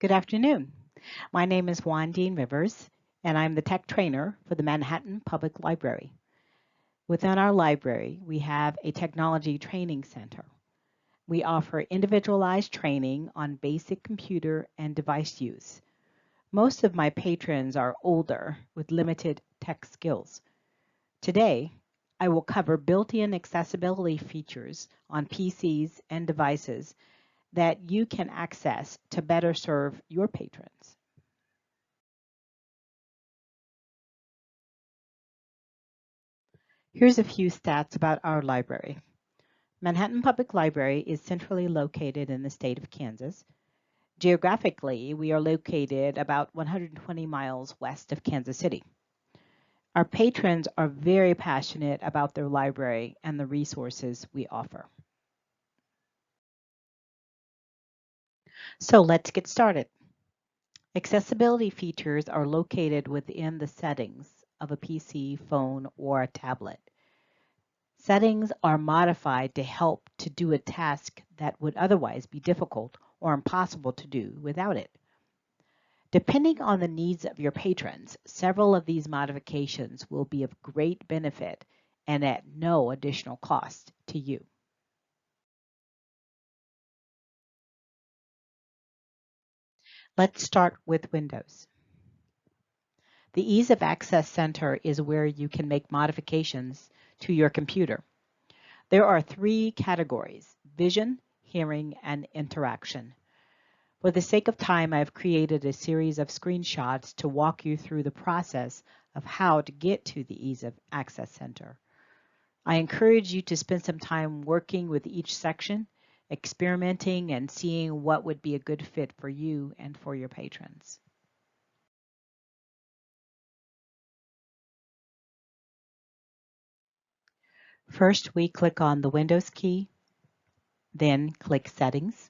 Good afternoon. My name is Juan Dean Rivers, and I'm the tech trainer for the Manhattan Public Library. Within our library, we have a technology training center. We offer individualized training on basic computer and device use. Most of my patrons are older with limited tech skills. Today, I will cover built-in accessibility features on PCs and devices that you can access to better serve your patrons. Here's a few stats about our library. Manhattan Public Library is centrally located in the state of Kansas. Geographically, we are located about 120 miles west of Kansas City. Our patrons are very passionate about their library and the resources we offer. So let's get started. Accessibility features are located within the settings of a PC, phone, or a tablet. Settings are modified to help to do a task that would otherwise be difficult or impossible to do without it. Depending on the needs of your patrons, several of these modifications will be of great benefit and at no additional cost to you. Let's start with Windows. The Ease of Access Center is where you can make modifications to your computer. There are three categories: vision, hearing, and interaction. For the sake of time, I've created a series of screenshots to walk you through the process of how to get to the Ease of Access Center. I encourage you to spend some time working with each section, experimenting and seeing what would be a good fit for you and for your patrons. First, we click on the Windows key, then click Settings.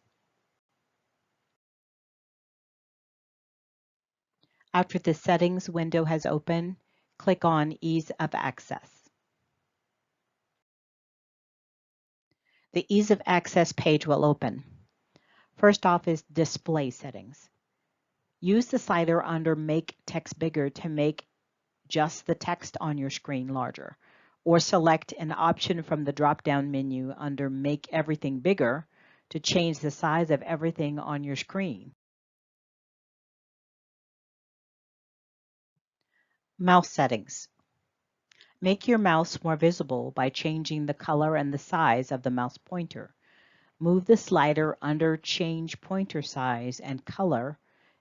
After the Settings window has opened, click on Ease of Access. The Ease of Access page will open. First off is Display Settings. Use the slider under Make Text Bigger to make just the text on your screen larger, or select an option from the drop-down menu under Make Everything Bigger to change the size of everything on your screen. Mouse settings. Make your mouse more visible by changing the color and the size of the mouse pointer. Move the slider under Change Pointer Size and Color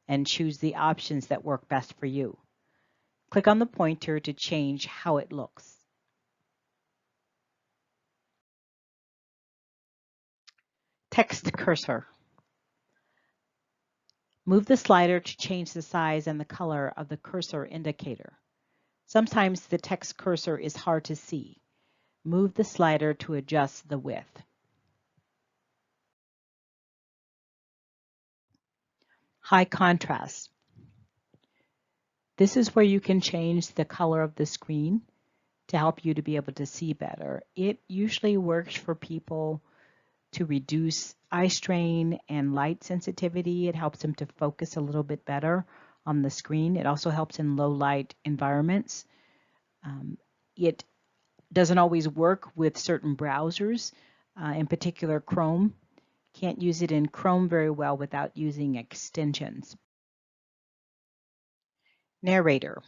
and choose the options that work best for you. Click on the pointer to change how it looks. Text cursor. Move the slider to change the size and the color of the cursor indicator. Sometimes the text cursor is hard to see. Move the slider to adjust the width. High contrast. This is where you can change the color of the screen to help you to be able to see better. It usually works for people to reduce eye strain and light sensitivity. It helps them to focus a little bit better on the screen. It also helps in low light environments. It doesn't always work with certain browsers, in particular Chrome. Can't use it in Chrome very well without using extensions. Narrator.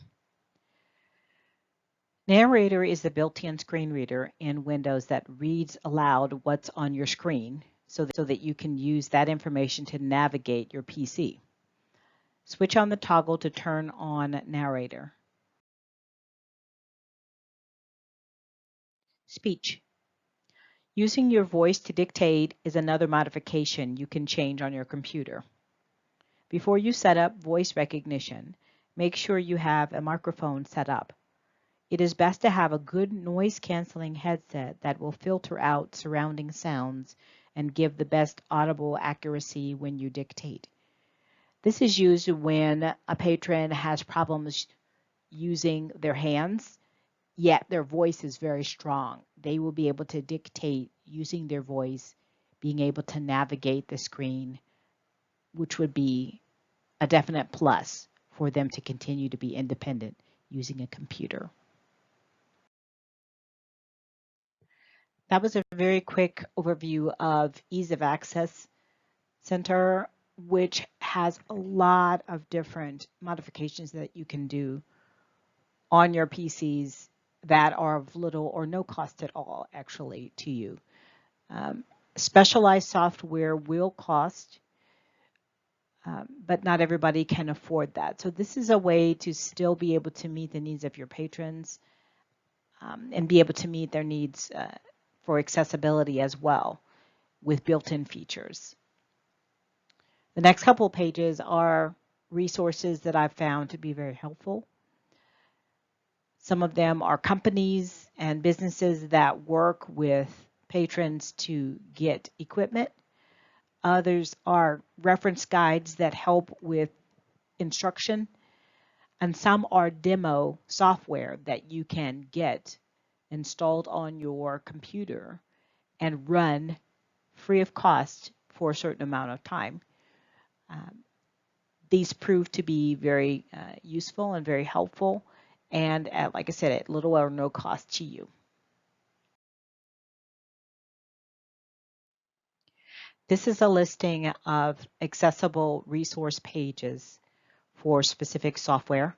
Narrator is the built-in screen reader in Windows that reads aloud what's on your screen so that you can use that information to navigate your PC. Switch on the toggle to turn on Narrator. Speech. Using your voice to dictate is another modification you can change on your computer. Before you set up voice recognition, make sure you have a microphone set up. It is best to have a good noise-canceling headset that will filter out surrounding sounds and give the best audible accuracy when you dictate. This is used when a patron has problems using their hands, yet their voice is very strong. They will be able to dictate using their voice, being able to navigate the screen, which would be a definite plus for them to continue to be independent using a computer. That was a very quick overview of Ease of Access Center, which has a lot of different modifications that you can do on your PCs that are of little or no cost at all, actually, to you. Um, Specialized software will cost, but not everybody can afford that. So this is a way to still be able to meet the needs of your patrons and be able to meet their needs for accessibility as well with built-in features. The next couple of pages are resources that I've found to be very helpful. Some of them are companies and businesses that work with patrons to get equipment. Others are reference guides that help with instruction. And some are demo software that you can get installed on your computer and run free of cost for a certain amount of time. These prove to be very useful and very helpful, and like I said, at little or no cost to you. This is a listing of accessible resource pages for specific software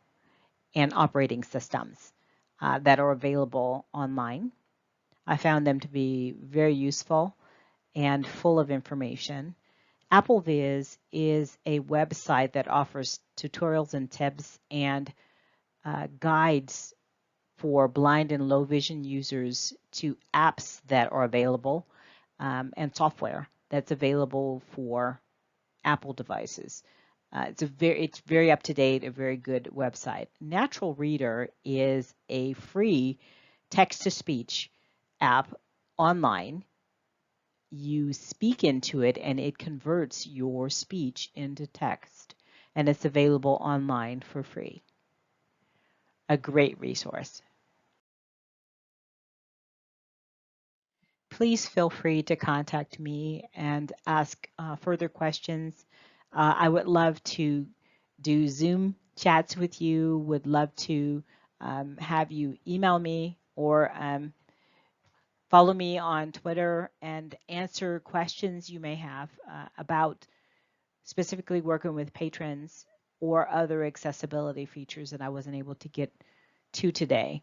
and operating systems that are available online. I found them to be very useful and full of information. AppleViz is a website that offers tutorials and tips and guides for blind and low vision users to apps that are available and software that's available for Apple devices. It's very up to date, a very good website. Natural Reader is a free text to speech app online. You speak into it and it converts your speech into text, and it's available online for free. A great resource. Please feel free to contact me and ask further questions. I would love to do Zoom chats with you, would love to have you email me or follow me on Twitter and answer questions you may have about specifically working with patrons or other accessibility features that I wasn't able to get to today.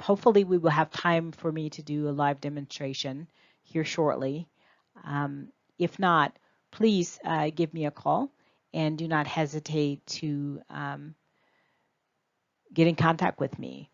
Hopefully we will have time for me to do a live demonstration here shortly. If not, please give me a call and do not hesitate to get in contact with me.